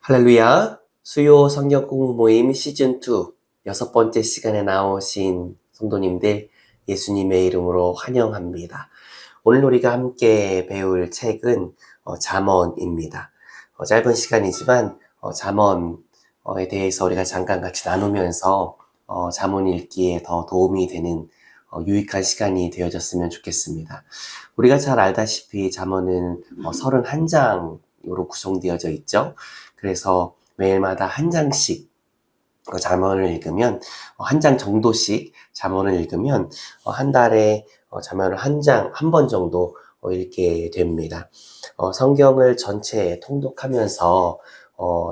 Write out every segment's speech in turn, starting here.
할렐루야. 수요 성경 공부 모임 시즌2 여섯 번째 시간에 나오신 성도님들 예수님의 이름으로 환영합니다. 오늘 우리가 함께 배울 책은 잠언입니다. 짧은 시간이지만 잠언에 대해서 우리가 잠깐 같이 나누면서 잠언 읽기에 더 도움이 되는 유익한 시간이 되어졌으면 좋겠습니다. 우리가 잘 알다시피 잠언은 31장으로 구성되어져 있죠. 그래서 매일마다 한 장씩 잠언을 읽으면 한 장 정도씩 잠언을 읽으면 한 달에 잠언을 한 번 정도 읽게 됩니다. 성경을 전체 통독하면서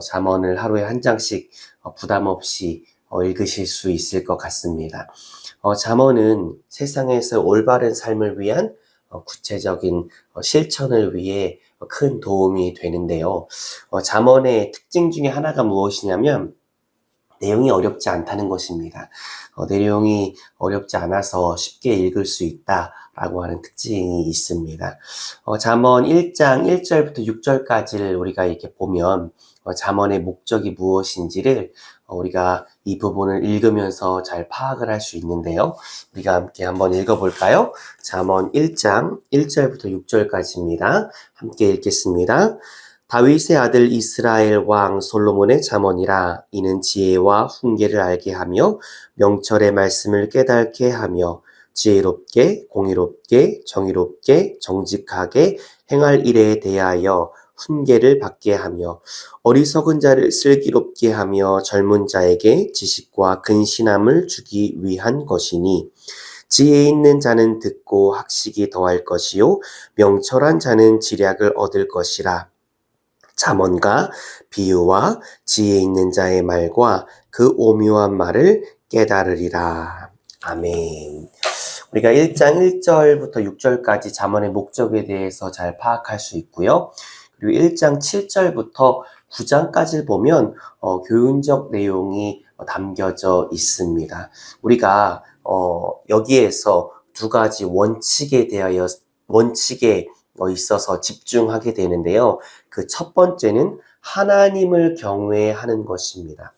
잠언을 하루에 한 장씩 부담 없이 읽으실 수 있을 것 같습니다. 잠언은 세상에서 올바른 삶을 위한 구체적인 실천을 위해 큰 도움이 되는데요. 잠언의 특징 중에 하나가 무엇이냐면 내용이 어렵지 않다는 것입니다. 내용이 어렵지 않아서 쉽게 읽을 수 있다라고 하는 특징이 있습니다. 잠언 1장 1절부터 6절까지를 우리가 이렇게 보면 잠언의 목적이 무엇인지를 우리가 이 부분을 읽으면서 잘 파악을 할 수 있는데요. 우리가 함께 한번 읽어볼까요? 잠언 1장 1절부터 6절까지입니다. 함께 읽겠습니다. 다윗의 아들 이스라엘 왕 솔로몬의 잠언이라. 이는 지혜와 훈계를 알게 하며 명철의 말씀을 깨닫게 하며 지혜롭게 공의롭게 정의롭게 정직하게 행할 일에 대하여 훈계를 받게 하며 어리석은 자를 슬기롭게 하며 젊은 자에게 지식과 근신함을 주기 위한 것이니 지혜 있는 자는 듣고 학식이 더할 것이요 명철한 자는 지략을 얻을 것이라. 잠언과 비유와 지혜 있는 자의 말과 그 오묘한 말을 깨달으리라. 아멘. 우리가 1장 1절부터 6절까지 잠언의 목적에 대해서 잘 파악할 수 있고요. 그리고 1장 7절부터 9장까지 보면 교훈적 내용이 담겨져 있습니다. 우리가 여기에서 두 가지 원칙에 있어서 집중하게 되는데요. 그 첫 번째는 하나님을 경외하는 것입니다.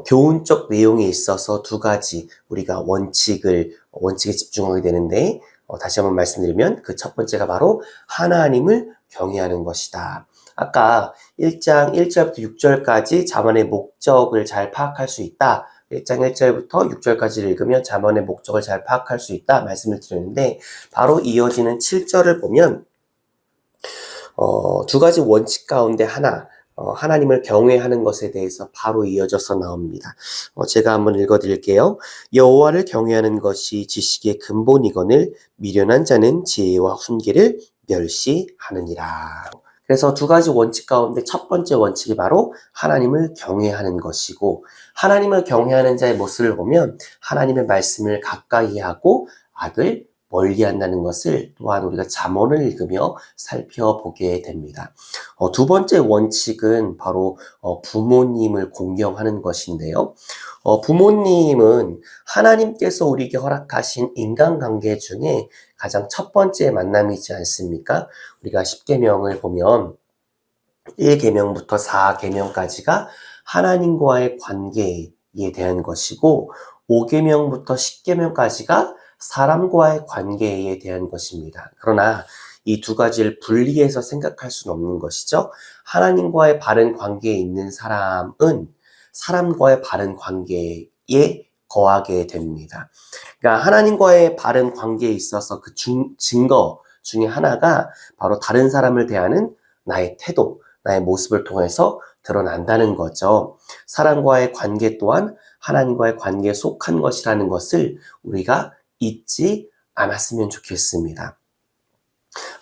교훈적 내용에 있어서 두 가지 우리가 원칙에 집중하게 되는데, 다시 한번 말씀드리면 그 첫 번째가 바로 하나님을 경외하는 것이다. 아까 1장 1절부터 6절까지 잠언의 목적을 잘 파악할 수 있다. 1장 1절부터 6절까지 읽으면 잠언의 목적을 잘 파악할 수 있다 말씀을 드렸는데, 바로 이어지는 7절을 보면 두 가지 원칙 가운데 하나님을 경외하는 것에 대해서 바로 이어져서 나옵니다. 제가 한번 읽어드릴게요. 여호와를 경외하는 것이 지식의 근본이거늘 미련한 자는 지혜와 훈계를 멸시하느니라. 그래서 두 가지 원칙 가운데 첫 번째 원칙이 바로 하나님을 경외하는 것이고, 하나님을 경외하는 자의 모습을 보면 하나님의 말씀을 가까이 하고 악을 멀리한다는 것을 또한 우리가 잠언을 읽으며 살펴보게 됩니다. 두 번째 원칙은 바로 부모님을 공경하는 것인데요. 부모님은 하나님께서 우리에게 허락하신 인간관계 중에 가장 첫 번째 만남이지 않습니까? 우리가 10계명을 보면 1계명부터 4계명까지가 하나님과의 관계에 대한 것이고, 5계명부터 10계명까지가 사람과의 관계에 대한 것입니다. 그러나 이 두 가지를 분리해서 생각할 수는 없는 것이죠. 하나님과의 바른 관계에 있는 사람은 사람과의 바른 관계에 거하게 됩니다. 그러니까 하나님과의 바른 관계에 있어서 그 증거 중에 하나가 바로 다른 사람을 대하는 나의 태도, 나의 모습을 통해서 드러난다는 거죠. 사람과의 관계 또한 하나님과의 관계에 속한 것이라는 것을 우리가 잊지 않았으면 좋겠습니다.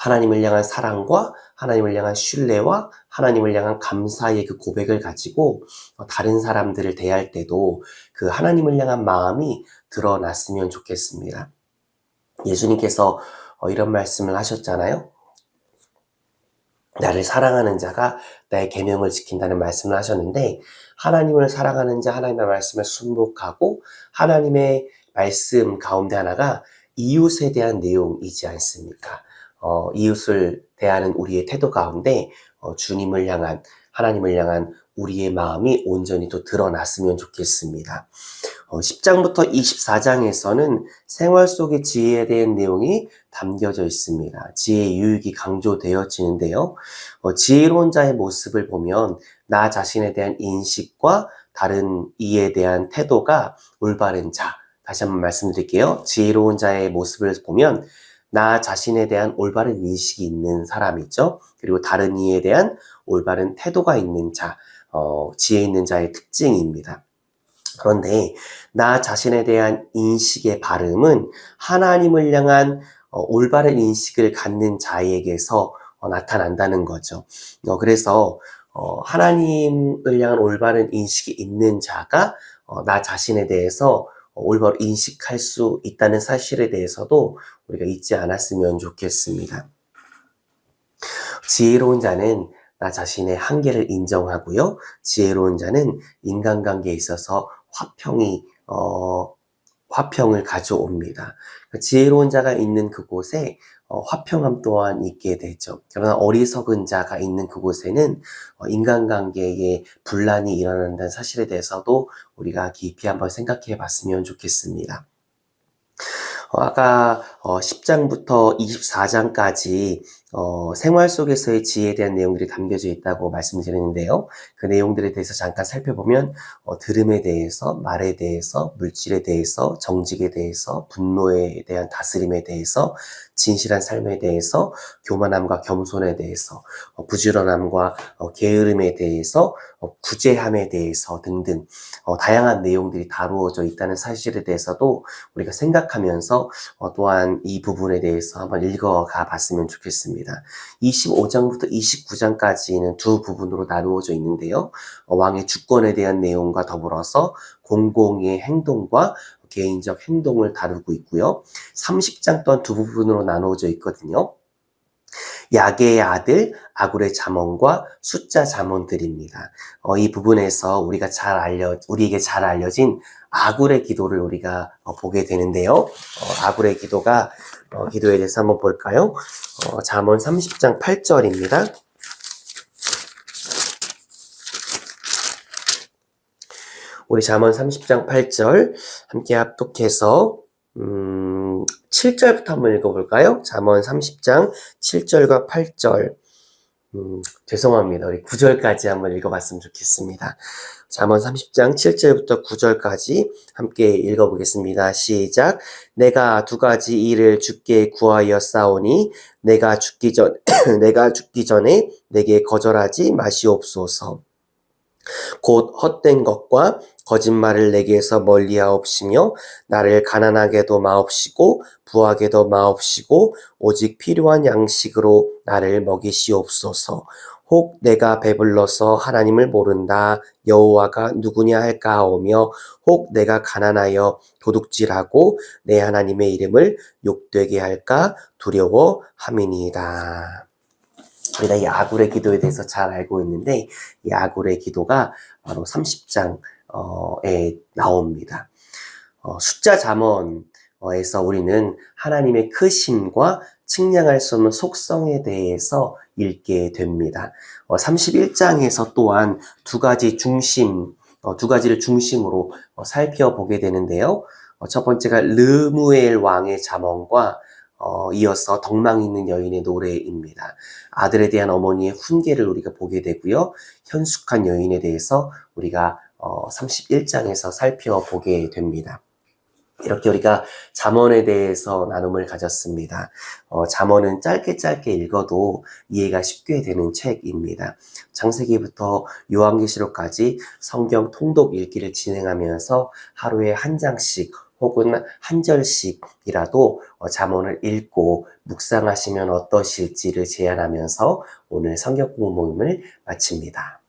하나님을 향한 사랑과 하나님을 향한 신뢰와 하나님을 향한 감사의 그 고백을 가지고 다른 사람들을 대할 때도 그 하나님을 향한 마음이 드러났으면 좋겠습니다. 예수님께서 이런 말씀을 하셨잖아요. 나를 사랑하는 자가 나의 계명을 지킨다는 말씀을 하셨는데, 하나님을 사랑하는 자, 하나님의 말씀을 순복하고 하나님의 말씀 가운데 하나가 이웃에 대한 내용이지 않습니까? 이웃을 대하는 우리의 태도 가운데 주님을 향한 하나님을 향한 우리의 마음이 온전히 또 드러났으면 좋겠습니다. 10장부터 24장에서는 생활 속의 지혜에 대한 내용이 담겨져 있습니다. 지혜의 유익이 강조되어지는데요. 지혜로운 자의 모습을 보면 나 자신에 대한 인식과 다른 이에 대한 태도가 올바른 자. 다시 한번 말씀드릴게요. 지혜로운 자의 모습을 보면 나 자신에 대한 올바른 인식이 있는 사람이죠. 그리고 다른 이에 대한 올바른 태도가 있는 자, 지혜 있는 자의 특징입니다. 그런데 나 자신에 대한 인식의 바름은 하나님을 향한 올바른 인식을 갖는 자에게서 나타난다는 거죠. 그래서 하나님을 향한 올바른 인식이 있는 자가 나 자신에 대해서 올바로 인식할 수 있다는 사실에 대해서도 우리가 잊지 않았으면 좋겠습니다. 지혜로운 자는 나 자신의 한계를 인정하고요. 지혜로운 자는 인간관계에 있어서 화평을 가져옵니다. 지혜로운 자가 있는 그곳에 화평함 또한 있게 되죠. 그러나 어리석은 자가 있는 그곳에는 인간관계에 분란이 일어난다는 사실에 대해서도 우리가 깊이 한번 생각해 봤으면 좋겠습니다. 아까 10장부터 24장까지 생활 속에서의 지혜에 대한 내용들이 담겨져 있다고 말씀드렸는데요. 그 내용들에 대해서 잠깐 살펴보면 들음에 대해서, 말에 대해서, 물질에 대해서, 정직에 대해서, 분노에 대한 다스림에 대해서, 진실한 삶에 대해서, 교만함과 겸손에 대해서, 부지런함과 게으름에 대해서, 구제함에 대해서 등등 다양한 내용들이 다루어져 있다는 사실에 대해서도 우리가 생각하면서 또한 이 부분에 대해서 한번 읽어가 봤으면 좋겠습니다. 25장부터 29장까지는 두 부분으로 나누어져 있는데요. 왕의 주권에 대한 내용과 더불어서 공공의 행동과 개인적 행동을 다루고 있고요. 30장 또한 두 부분으로 나누어져 있거든요. 야게의 아들 아굴의 잠언과 숫자 잠언들입니다. 이 부분에서 우리에게 잘 알려진 아굴의 기도를 우리가 보게 되는데요. 아굴의 기도가 기도에 대해서 한번 볼까요? 잠언 30장 8절입니다. 우리 잠언 30장 8절 함께 합독해서 7절부터 한번 읽어볼까요? 잠언 30장 7절과 8절. 죄송합니다. 우리 9절까지 한번 읽어봤으면 좋겠습니다. 잠언 30장 7절부터 9절까지 함께 읽어보겠습니다. 시작. 내가 두 가지 일을 주께 구하여 싸우니 내가 죽기 전에 내게 거절하지 마시옵소서. 곧 헛된 것과 거짓말을 내게서 멀리하옵시며 나를 가난하게도 마옵시고 부하게도 마옵시고 오직 필요한 양식으로 나를 먹이시옵소서. 혹 내가 배불러서 하나님을 모른다 여호와가 누구냐 할까 하오며 혹 내가 가난하여 도둑질하고 내 하나님의 이름을 욕되게 할까 두려워함이니이다. 우리가 이 아굴의 기도에 대해서 잘 알고 있는데 이 아굴의 기도가 바로 30장에 나옵니다. 숫자 잠언에서 우리는 하나님의 크심과 측량할 수 없는 속성에 대해서 읽게 됩니다. 31장에서 또한 두 가지를 중심으로 살펴보게 되는데요. 첫 번째가 르무엘 왕의 잠언과 이어서 덕망 있는 여인의 노래입니다. 아들에 대한 어머니의 훈계를 우리가 보게 되고요. 현숙한 여인에 대해서 우리가 31장에서 살펴보게 됩니다. 이렇게 우리가 잠언에 대해서 나눔을 가졌습니다. 잠언은 짧게 읽어도 이해가 쉽게 되는 책입니다. 창세기부터 요한계시록까지 성경 통독 읽기를 진행하면서 하루에 한 장씩 혹은 한 절씩이라도 잠언을 읽고 묵상하시면 어떠실지를 제안하면서 오늘 성경 공부 모임을 마칩니다.